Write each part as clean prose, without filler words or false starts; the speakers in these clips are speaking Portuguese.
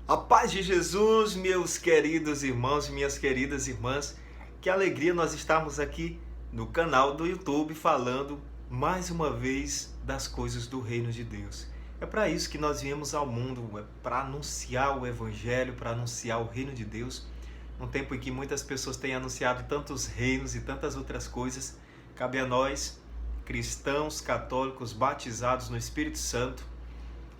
A paz de Jesus, meus queridos irmãos e minhas queridas irmãs. Que alegria nós estarmos aqui no canal do YouTube falando mais uma vez das coisas do reino de Deus. É para isso que nós viemos ao mundo, é para anunciar o evangelho, para anunciar o reino de Deus. Num tempo em que muitas pessoas têm anunciado tantos reinos e tantas outras coisas, cabe a nós, cristãos, católicos, batizados no Espírito Santo,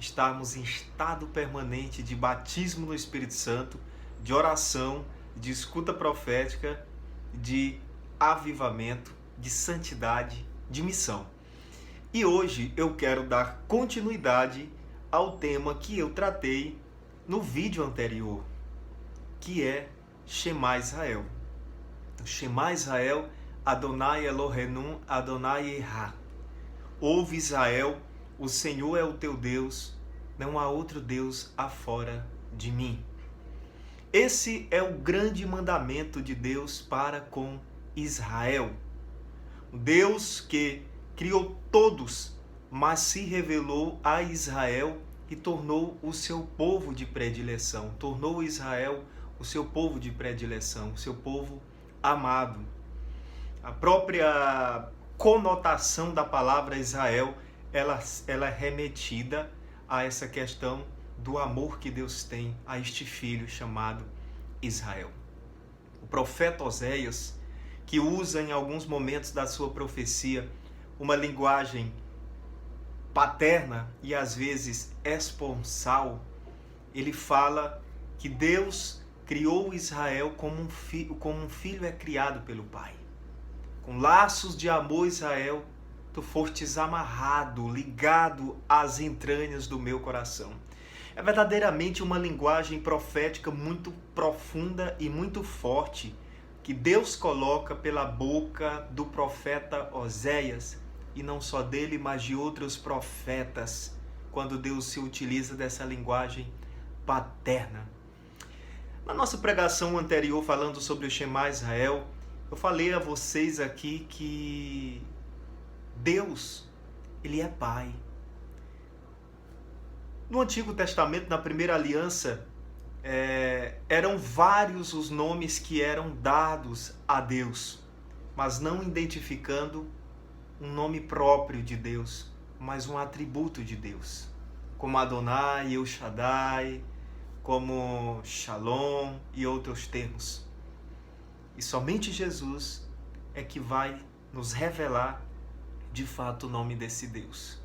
estarmos em estado permanente de batismo no Espírito Santo, de oração, de escuta profética, de avivamento, de santidade, de missão. E hoje eu quero dar continuidade ao tema que eu tratei no vídeo anterior, que é Shema Israel. Shema Israel, Adonai Elohenu, Adonai Erá. Ouve Israel, o Senhor é o teu Deus, não há outro Deus afora de mim. Esse é o grande mandamento de Deus para com Israel. O Deus que criou todos, mas se revelou a Israel e tornou o seu povo de predileção. Tornou Israel o seu povo de predileção, o seu povo amado. A própria conotação da palavra Israel ela é remetida a essa questão do amor que Deus tem a este filho chamado Israel. O profeta Oséias, que usa em alguns momentos da sua profecia uma linguagem paterna e às vezes esponsal, ele fala que Deus criou Israel como um filho é criado pelo pai. Com laços de amor, Israel, tu fostes amarrado, ligado às entranhas do meu coração. É verdadeiramente uma linguagem profética muito profunda e muito forte que Deus coloca pela boca do profeta Oséias, e não só dele, mas de outros profetas, quando Deus se utiliza dessa linguagem paterna. Na nossa pregação anterior, falando sobre o Shema Israel, eu falei a vocês aqui que Deus, ele é Pai. No Antigo Testamento, na primeira aliança, eram vários os nomes que eram dados a Deus, mas não identificando um nome próprio de Deus, mas um atributo de Deus, como Adonai, El Shaddai, como Shalom e outros termos. E somente Jesus é que vai nos revelar de fato o nome desse Deus.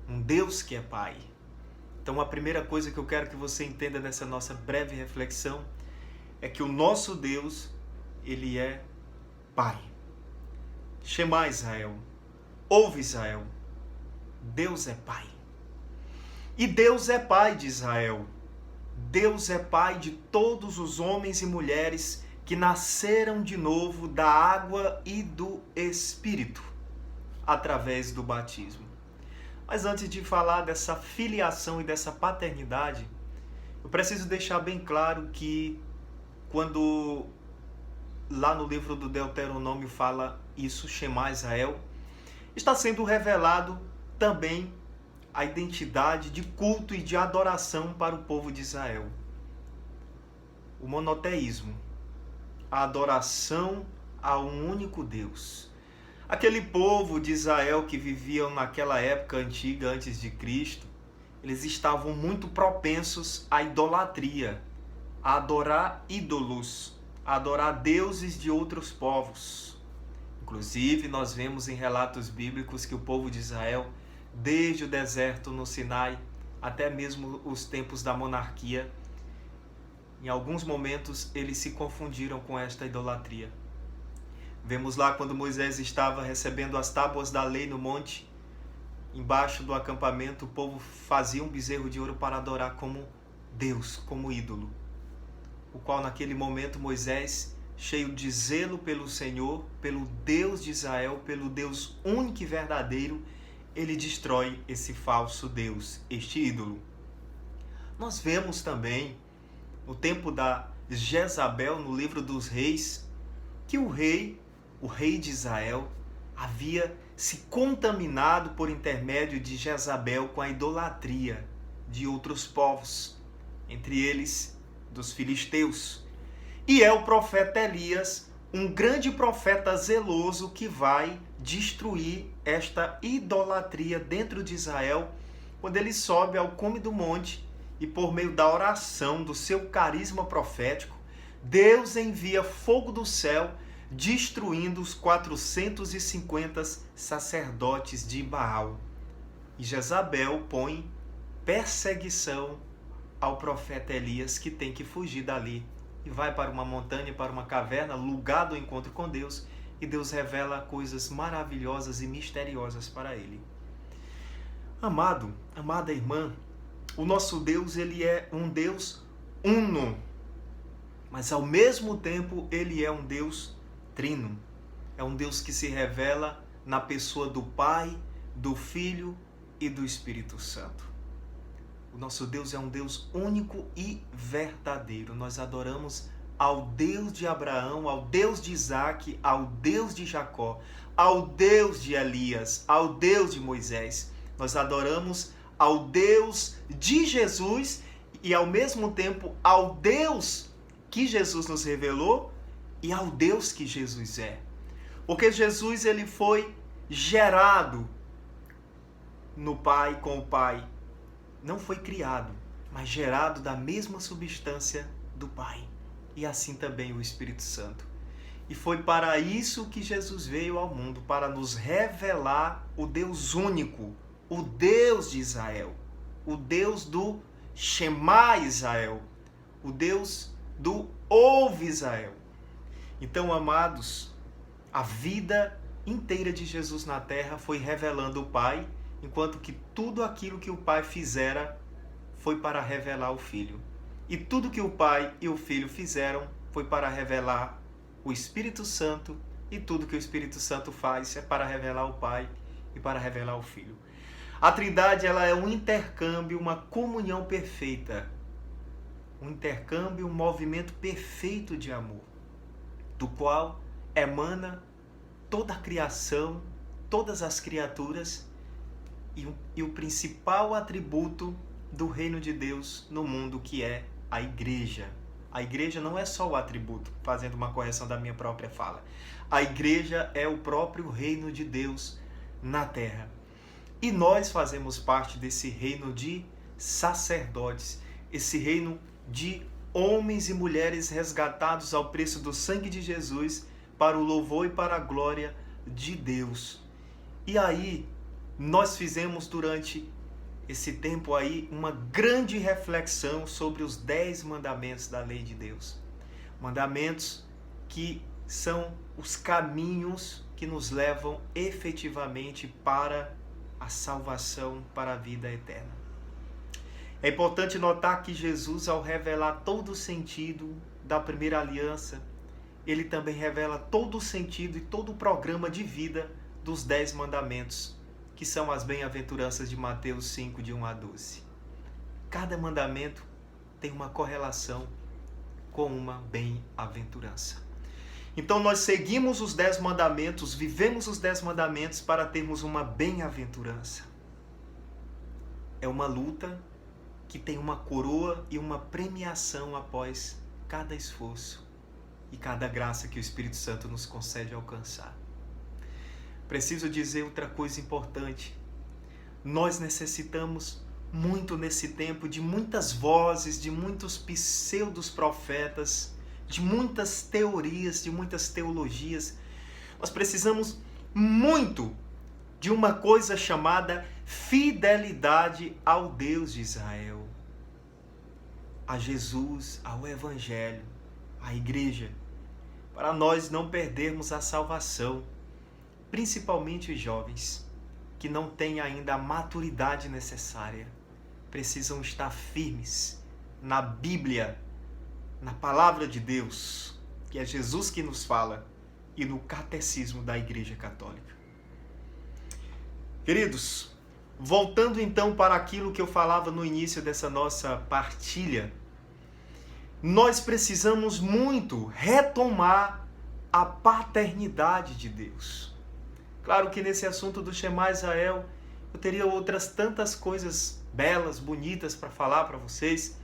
Um Deus que é Pai. Então a primeira coisa que eu quero que você entenda nessa nossa breve reflexão é que o nosso Deus, ele é Pai. Shema Israel. Ouve Israel. Deus é Pai. E Deus é Pai de Israel. Deus é Pai de todos os homens e mulheres que nasceram de novo da água e do Espírito, através do batismo. Mas antes de falar dessa filiação e dessa paternidade, eu preciso deixar bem claro que quando lá no livro do Deuteronômio fala isso, Shema Israel, está sendo revelado também a identidade de culto e de adoração para o povo de Israel. O monoteísmo, a adoração a um único Deus. Aquele povo de Israel que viviam naquela época antiga, antes de Cristo, eles estavam muito propensos à idolatria, a adorar ídolos, a adorar deuses de outros povos. Inclusive, nós vemos em relatos bíblicos que o povo de Israel, desde o deserto no Sinai, até mesmo os tempos da monarquia, em alguns momentos eles se confundiram com esta idolatria. Vemos lá quando Moisés estava recebendo as tábuas da lei no monte, embaixo do acampamento, o povo fazia um bezerro de ouro para adorar como Deus, como ídolo. O qual naquele momento Moisés, cheio de zelo pelo Senhor, pelo Deus de Israel, pelo Deus único e verdadeiro, ele destrói esse falso Deus, este ídolo. Nós vemos também, no tempo da Jezabel, no livro dos reis, que o rei de Israel, havia se contaminado por intermédio de Jezabel com a idolatria de outros povos. entre eles dos filisteus. E é o profeta Elias, um grande profeta zeloso que vai destruir esta idolatria dentro de Israel, quando ele sobe ao cume do monte e, por meio da oração, do seu carisma profético, Deus envia fogo do céu, destruindo os 450 sacerdotes de Baal. E Jezabel põe perseguição ao profeta Elias, que tem que fugir dali e vai para uma montanha, para uma caverna, lugar do encontro com Deus, e Deus revela coisas maravilhosas e misteriosas para ele. Amado, amada irmã, o nosso Deus, ele é um Deus uno, mas ao mesmo tempo ele é um Deus trino. É um Deus que se revela na pessoa do Pai, do Filho e do Espírito Santo. O nosso Deus é um Deus único e verdadeiro. Nós adoramos ao Deus de Abraão, ao Deus de Isaac, ao Deus de Jacó, ao Deus de Elias, ao Deus de Moisés. Nós adoramos ao Deus de Jesus e, ao mesmo tempo, ao Deus que Jesus nos revelou e ao Deus que Jesus é. Porque Jesus, ele foi gerado no Pai, com o Pai. Não foi criado, mas gerado da mesma substância do Pai. E assim também o Espírito Santo. E foi para isso que Jesus veio ao mundo, para nos revelar o Deus único, o Deus de Israel, o Deus do Shema Israel, o Deus do Ouve Israel. Então, amados, a vida inteira de Jesus na terra foi revelando o Pai, enquanto que tudo aquilo que o Pai fizera foi para revelar o Filho. E tudo que o Pai e o Filho fizeram foi para revelar o Espírito Santo, e tudo que o Espírito Santo faz é para revelar o Pai e para revelar o Filho. A Trindade, ela é um intercâmbio, uma comunhão perfeita. Um intercâmbio, um movimento perfeito de amor, do qual emana toda a criação, todas as criaturas, e o principal atributo do reino de Deus no mundo, que é a igreja. A igreja não é só o atributo, fazendo uma correção da minha própria fala. A igreja é o próprio reino de Deus na terra. E nós fazemos parte desse reino de sacerdotes, esse reino de homens e mulheres resgatados ao preço do sangue de Jesus, para o louvor e para a glória de Deus. E aí, nós fizemos durante esse tempo aí uma grande reflexão sobre os 10 mandamentos da lei de Deus. Mandamentos que são os caminhos que nos levam efetivamente para a salvação, para a vida eterna. É importante notar que Jesus, ao revelar todo o sentido da primeira aliança, ele também revela todo o sentido e todo o programa de vida dos 10 mandamentos, que são as bem-aventuranças de Mateus 5, de 1 a 12. Cada mandamento tem uma correlação com uma bem-aventurança. Então nós seguimos os 10 mandamentos, vivemos os 10 mandamentos para termos uma bem-aventurança. É uma luta que tem uma coroa e uma premiação após cada esforço e cada graça que o Espírito Santo nos concede alcançar. Preciso dizer outra coisa importante. Nós necessitamos muito nesse tempo de muitas vozes, de muitos pseudos profetas, de muitas teorias, de muitas teologias. Nós precisamos muito de uma coisa chamada fidelidade ao Deus de Israel, a Jesus, ao Evangelho, à Igreja, para nós não perdermos a salvação. Principalmente os jovens, que não têm ainda a maturidade necessária, precisam estar firmes na Bíblia, na Palavra de Deus, que é Jesus que nos fala, e no Catecismo da Igreja Católica. Queridos, voltando então para aquilo que eu falava no início dessa nossa partilha, nós precisamos muito retomar a paternidade de Deus. Claro que nesse assunto do Shema Israel, eu teria outras tantas coisas belas, bonitas para falar para vocês,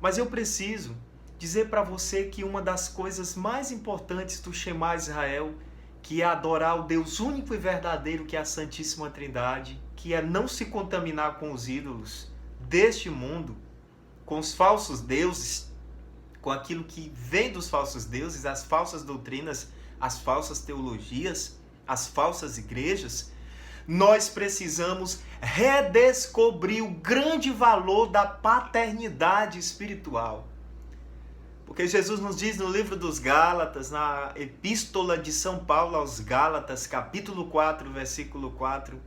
Mas eu preciso dizer para você que uma das coisas mais importantes do Shema Israel, que é adorar o Deus único e verdadeiro, que é a Santíssima Trindade, que é não se contaminar com os ídolos deste mundo, com os falsos deuses, com aquilo que vem dos falsos deuses, as falsas doutrinas, as falsas teologias, as falsas igrejas. Nós precisamos redescobrir o grande valor da paternidade espiritual. Porque Jesus nos diz no livro dos Gálatas, na epístola de São Paulo aos Gálatas, capítulo 4, versículo 4,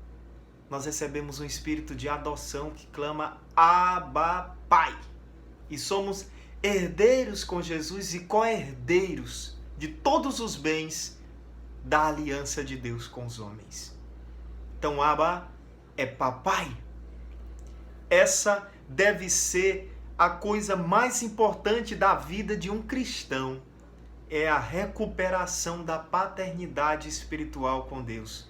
nós recebemos um espírito de adoção que clama Abba, Pai. E somos herdeiros com Jesus e co-herdeiros de todos os bens da aliança de Deus com os homens. Então, Abba é papai. Essa deve ser a coisa mais importante da vida de um cristão. É a recuperação da paternidade espiritual com Deus.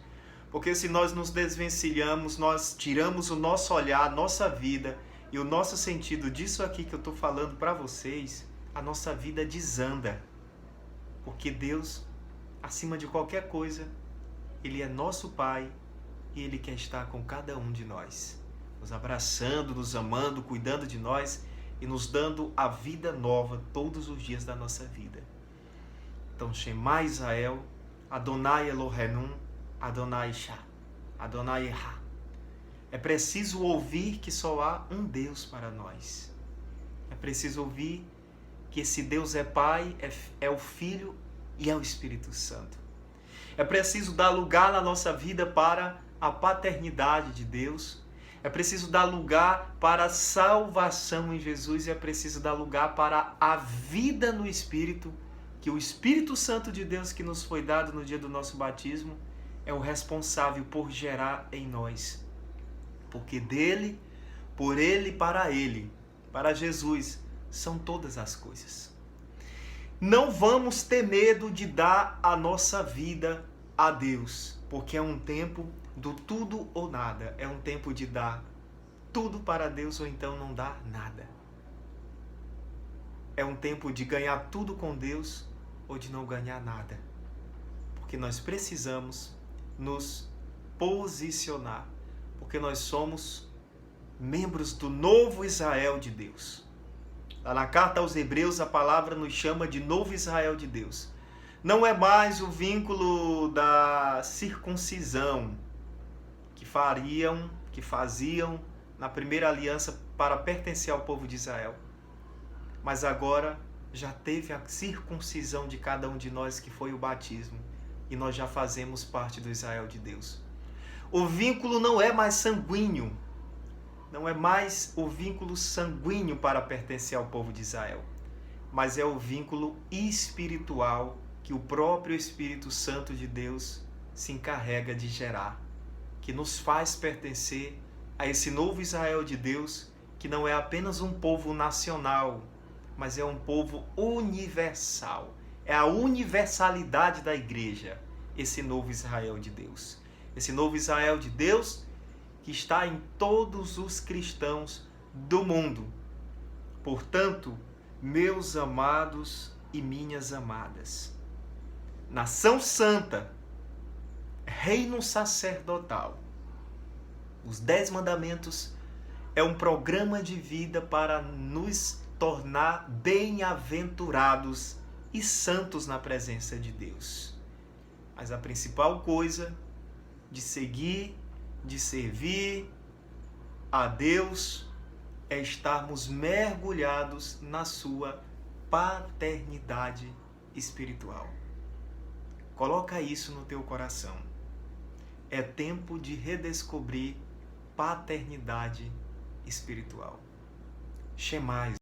Porque se nós nos desvencilhamos, nós tiramos o nosso olhar, nossa vida e o nosso sentido disso aqui que eu estou falando para vocês, a nossa vida desanda. Porque Deus, acima de qualquer coisa, Ele é nosso Pai e Ele quer estar com cada um de nós, nos abraçando, nos amando, cuidando de nós e nos dando a vida nova todos os dias da nossa vida. Então, Shema Israel, Adonai Elohenu, Adonai Shah, Adonai Erra. É preciso ouvir que só há um Deus para nós. É preciso ouvir que esse Deus é Pai, é o Filho e é o Espírito Santo. É preciso dar lugar na nossa vida para a paternidade de Deus. É preciso dar lugar para a salvação em Jesus e é preciso dar lugar para a vida no Espírito, que o Espírito Santo de Deus que nos foi dado no dia do nosso batismo é o responsável por gerar em nós. Porque dele, por ele, para Jesus, são todas as coisas. Não vamos ter medo de dar a nossa vida a Deus, porque é um tempo do tudo ou nada. É um tempo de dar tudo para Deus ou então não dar nada. É um tempo de ganhar tudo com Deus ou de não ganhar nada. Porque nós precisamos nos posicionar, porque nós somos membros do novo Israel de Deus. Lá na carta aos Hebreus, a palavra nos chama de novo Israel de Deus. Não é mais o vínculo da circuncisão que faziam na primeira aliança para pertencer ao povo de Israel. Mas agora já teve a circuncisão de cada um de nós, que foi o batismo, e nós já fazemos parte do Israel de Deus. O vínculo não é mais sanguíneo, não é mais o vínculo sanguíneo para pertencer ao povo de Israel, mas é o vínculo espiritual que o próprio Espírito Santo de Deus se encarrega de gerar, que nos faz pertencer a esse novo Israel de Deus, que não é apenas um povo nacional, mas é um povo universal. É a universalidade da igreja, esse novo Israel de Deus. Esse novo Israel de Deus que está em todos os cristãos do mundo. Portanto, meus amados e minhas amadas, nação santa, reino sacerdotal, os 10 mandamentos é um programa de vida para nos tornar bem-aventurados e santos na presença de Deus. Mas a principal coisa de seguir, de servir a Deus é estarmos mergulhados na sua paternidade espiritual. Coloca isso no teu coração. É tempo de redescobrir paternidade espiritual. Shema